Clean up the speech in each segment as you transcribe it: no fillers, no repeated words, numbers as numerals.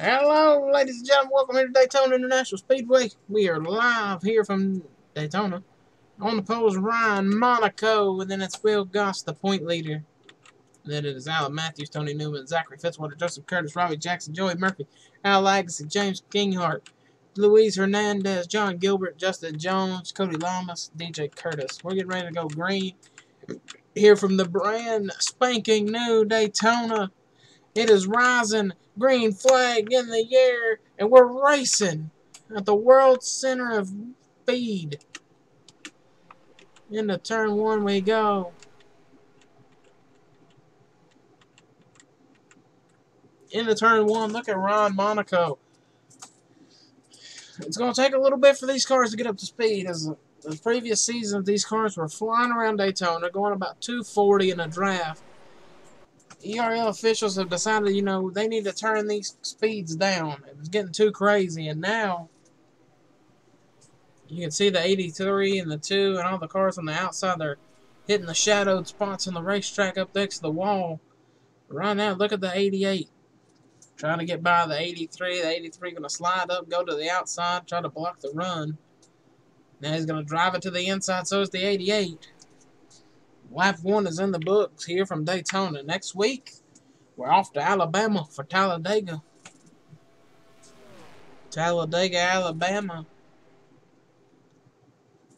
Hello, ladies and gentlemen. Welcome here to Daytona International Speedway. We are live here from Daytona. On the pole is Ryan Monaco, and then it's Will Goss, the point leader. And then it is Alan Matthews, Tony Newman, Zachary Fitzwater, Joseph Curtis, Robbie Jackson, Joey Murphy, Al Agassi, James Kinghart, Luis Hernandez, John Gilbert, Justin Jones, Cody Lamas, DJ Curtis. We're getting ready to go green here from the brand spanking new Daytona. It is rising, green flag in the air, and we're racing at the world center of speed. Into turn one we go. Into turn one, look at Ron Monaco. It's going to take a little bit for these cars to get up to speed. As the previous season, these cars were flying around Daytona, going about 240 in a draft. ERL officials have decided, they need to turn these speeds down. It was getting too crazy, and now you can see the 83 and the 2 and all the cars on the outside. They're hitting the shadowed spots on the racetrack up next to the wall. But right now, look at the 88. Trying to get by the 83. The 83 going to slide up, go to the outside, try to block the run. Now he's going to drive it to the inside, so is the 88. Lap 1 is in the books here from Daytona. Next week, we're off to Alabama for Talladega. Talladega, Alabama.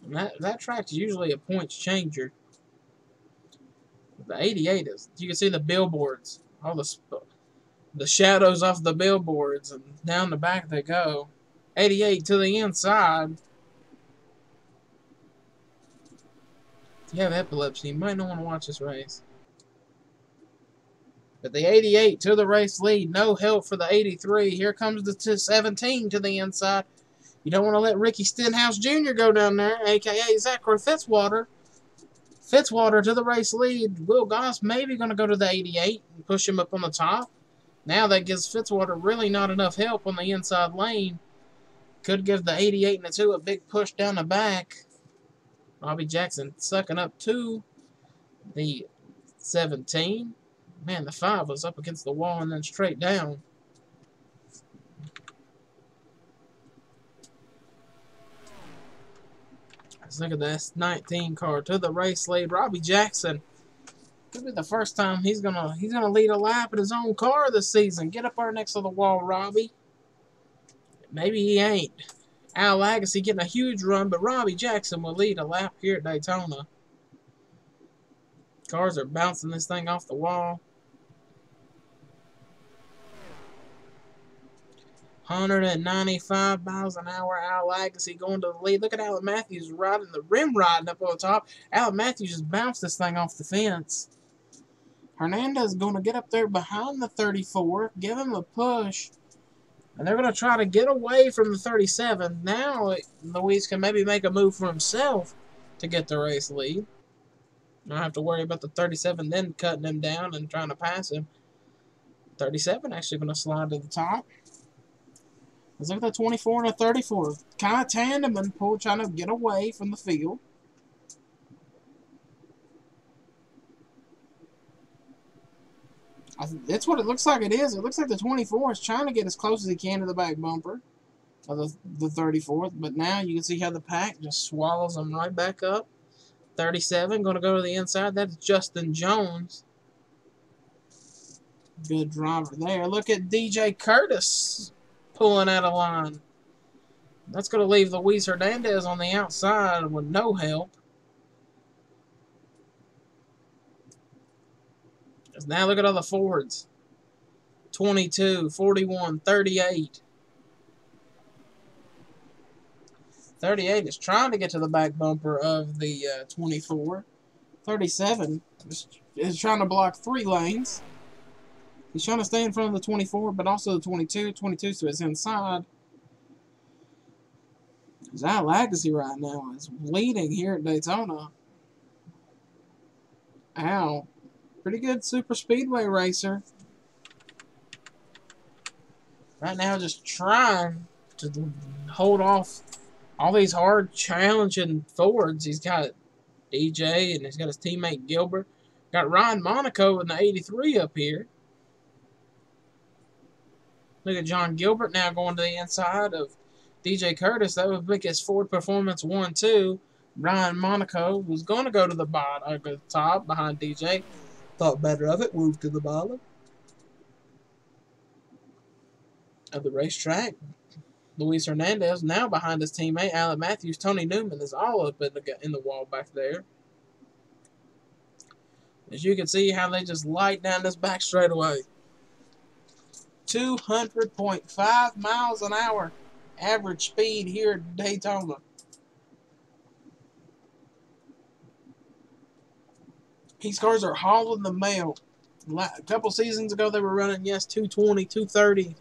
And that track's usually a points changer. The 88 is, you can see the billboards, all the shadows off the billboards, and down the back they go. 88 to the inside. If you have epilepsy, you might not want to watch this race. But the 88 to the race lead. No help for the 83. Here comes the 17 to the inside. You don't want to let Ricky Stenhouse Jr. go down there, a.k.a. Zachary Fitzwater. Fitzwater to the race lead. Will Goss maybe going to go to the 88 and push him up on the top. Now that gives Fitzwater really not enough help on the inside lane. Could give the 88 and the 2 a big push down the back. Robbie Jackson sucking up to the 17. Man, the 5 was up against the wall and then straight down. Let's look at this 19 car to the race lead. Robbie Jackson. Could be the first time he's gonna lead a lap in his own car this season. Get up there next to the wall, Robbie. Maybe he ain't. Al Agassi getting a huge run, but Robbie Jackson will lead a lap here at Daytona. Cars are bouncing this thing off the wall. 195 miles an hour. Al Agassi going to the lead. Look at Alan Matthews riding the rim, riding up on the top. Alan Matthews just bounced this thing off the fence. Hernandez is going to get up there behind the 34, give him a push. And they're going to try to get away from the 37. Now, Luis can maybe make a move for himself to get the race lead. Don't have to worry about the 37 then cutting him down and trying to pass him. 37 actually going to slide to the top. Let's look at the 24 and the 34. Kind of tandem and pull, trying to get away from the field. That's what it looks like it is. It looks like the 24 is trying to get as close as he can to the back bumper of the 34th. But now you can see how the pack just swallows them right back up. 37 going to go to the inside. That's Justin Jones. Good driver there. Look at DJ Curtis pulling out of line. That's going to leave Luis Hernandez on the outside with no help. Now look at all the Fords. 22, 41, 38. 38 is trying to get to the back bumper of the 24. 37 is trying to block 3 lanes. He's trying to stay in front of the 24, but also the 22. 22 to his inside. Al Agassi right now is leading here at Daytona. Al. Pretty good super speedway racer. Right now just trying to hold off all these hard challenging Fords. He's got DJ and he's got his teammate Gilbert. Got Ryan Monaco in the 83 up here. Look at John Gilbert now going to the inside of DJ Curtis. That would make his Ford Performance 1-2. Brian Monaco was going to go to the bottom, the top behind DJ. Thought better of it, moved to the bottom of the racetrack. Luis Hernandez now behind his teammate Alan Matthews. Tony Newman is all up in the wall back there. As you can see how they just light down this back straightaway. 200.5 miles an hour average speed here at Daytona. These cars are hauling the mail. A couple seasons ago they were running, 220, 230.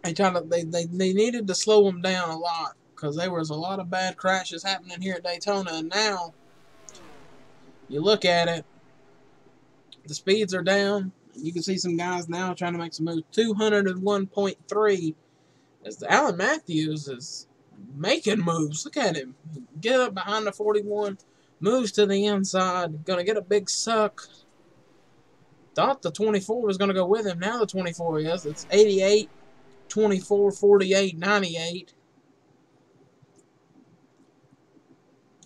They needed to slow them down a lot because there was a lot of bad crashes happening here at Daytona. And now you look at it, the speeds are down. You can see some guys now trying to make some moves. 201.3 as Alan Matthews is making moves. Look at him. Get up behind the 41. Moves to the inside. Going to get a big suck. Thought the 24 was going to go with him. Now the 24 is. It's 88, 24, 48, 98.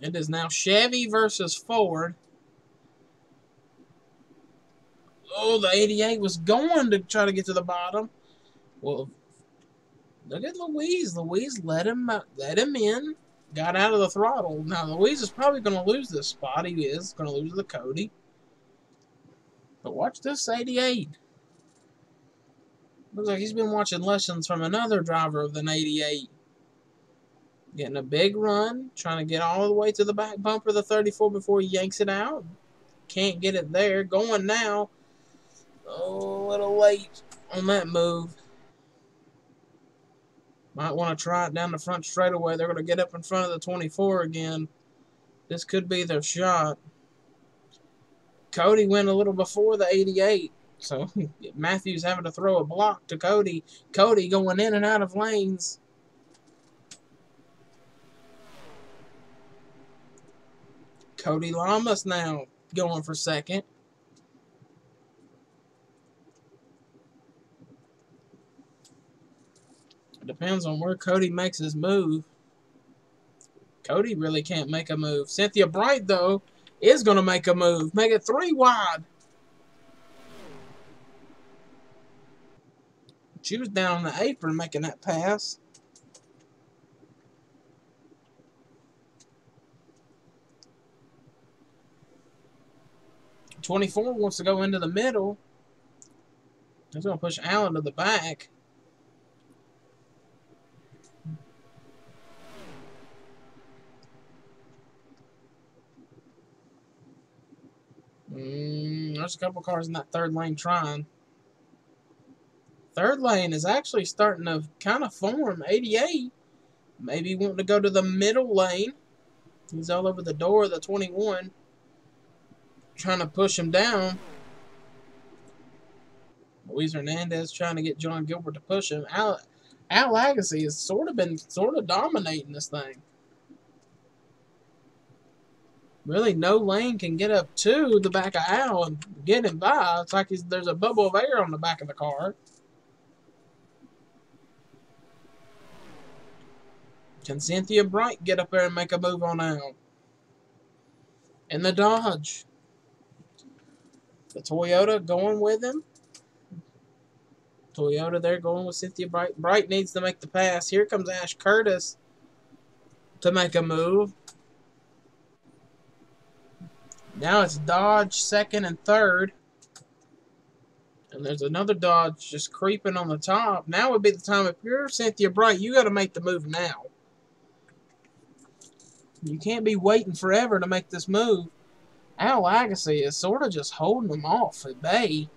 It is now Chevy versus Ford. Oh, the 88 was going to try to get to the bottom. Well, look at Luis. Luis let him in. Got out of the throttle. Now, Luis is probably going to lose this spot. He is going to lose to Cody. But watch this 88. Looks like he's been watching lessons from another driver of the 88. Getting a big run. Trying to get all the way to the back bumper of the 34 before he yanks it out. Can't get it there. Going now. Oh, a little late on that move. Might want to try it down the front straightaway. They're going to get up in front of the 24 again. This could be their shot. Cody went a little before the 88. So Matthews having to throw a block to Cody. Cody going in and out of lanes. Cody Lamas now going for second. It depends on where Cody makes his move. Cody really can't make a move. Cynthia Bright, though, is going to make a move. Make it 3 wide. She was down on the apron making that pass. '24 wants to go into the middle. He's going to push Allen to the back. There's a couple cars in that third lane trying. Third lane is actually starting to kind of form. 88 maybe wanting to go to the middle lane. He's all over the door of the 21. Trying to push him down. Luis Hernandez trying to get John Gilbert to push him. Al Agassi has sort of dominating this thing. Really, no lane can get up to the back of Al and get him by. It's like there's a bubble of air on the back of the car. Can Cynthia Bright get up there and make a move on Al? And the Dodge. The Toyota going with him. Toyota there going with Cynthia Bright. Bright needs to make the pass. Here comes Ash Curtis to make a move. Now it's Dodge second and third. And there's another Dodge just creeping on the top. Now would be the time. If you're Cynthia Bright, you got to make the move now. You can't be waiting forever to make this move. Al Agassi is sort of just holding them off at bay.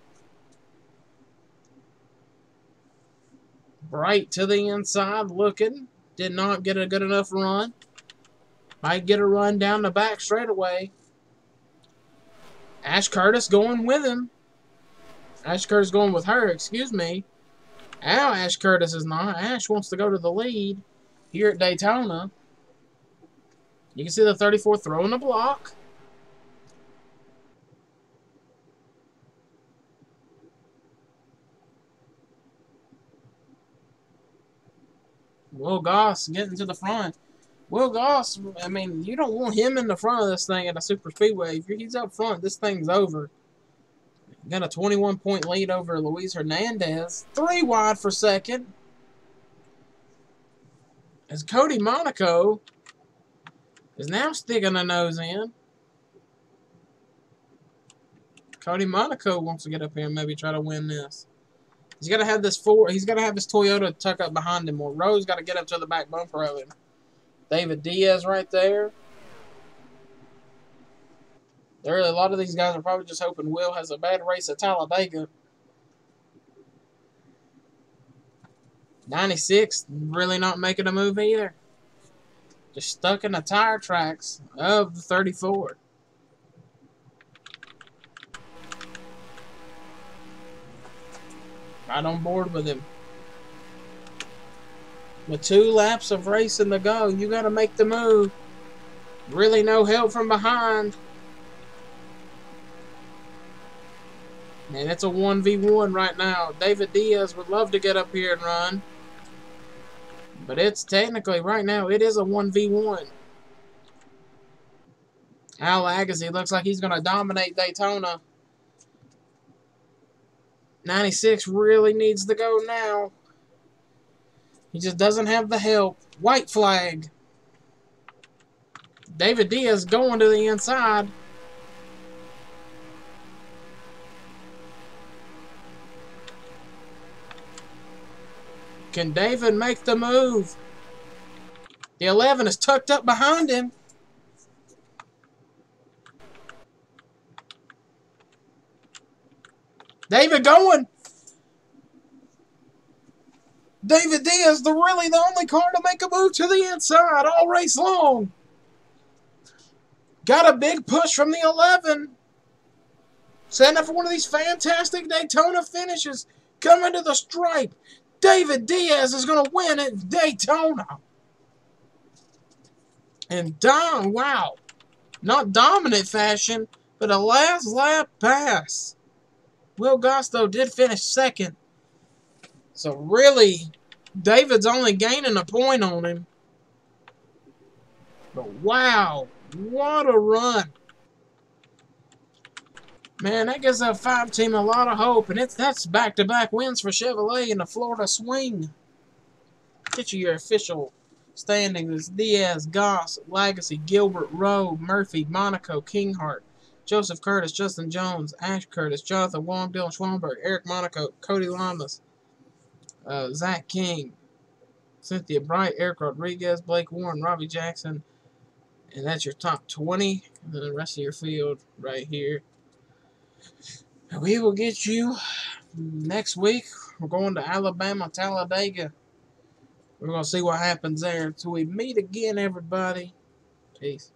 Bright to the inside looking. Did not get a good enough run. Might get a run down the back straightaway. Ash Curtis going with him. Ash Curtis going with her, excuse me. Ash Curtis is not. Ash wants to go to the lead here at Daytona. You can see the 34 throwing the block. Will Goss getting to the front. Will Goss, I mean, you don't want him in the front of this thing at a super speedway. If he's up front, this thing's over. Got a 21-point lead over Luis Hernandez. 3 wide for second. As Cody Monaco is now sticking a nose in. Cody Monaco wants to get up here and maybe try to win this. He's got to have this He's got to have his Toyota tuck up behind him, or Rose got to get up to the back bumper of him. David Diaz right there. A lot of these guys are probably just hoping Will has a bad race at Talladega. 96, really not making a move either. Just stuck in the tire tracks of the 34. Right on board with him. With 2 laps of racing to go, you got to make the move. Really no help from behind. Man, it's a 1v1 right now. David Diaz would love to get up here and run. But it's technically, right now, it is a 1v1. Al Agassi looks like he's going to dominate Daytona. 96 really needs to go now. He just doesn't have the help. White flag. David Diaz going to the inside. Can David make the move? The 11 is tucked up behind him. David going. David Diaz, really the only car to make a move to the inside all race long. Got a big push from the 11. Setting up for one of these fantastic Daytona finishes. Coming to the stripe. David Diaz is going to win at Daytona. And wow. Not dominant fashion, but a last lap pass. Will Gosto did finish second. So really, David's only gaining a point on him. But wow, what a run. Man, that gives that 5 team a lot of hope, and that's back-to-back wins for Chevrolet in the Florida Swing. Get you your official standings: Diaz, Goss, Legacy, Gilbert, Rowe, Murphy, Monaco, Kinghart, Joseph Curtis, Justin Jones, Ash Curtis, Jonathan Wong, Dylan Schwamberg, Eric Monaco, Cody Lamas, Zach King, Cynthia Bright, Eric Rodriguez, Blake Warren, Robbie Jackson, and that's your top 20. And then the rest of your field right here. We will get you next week. We're going to Alabama, Talladega. We're going to see what happens there. Until we meet again, everybody. Peace.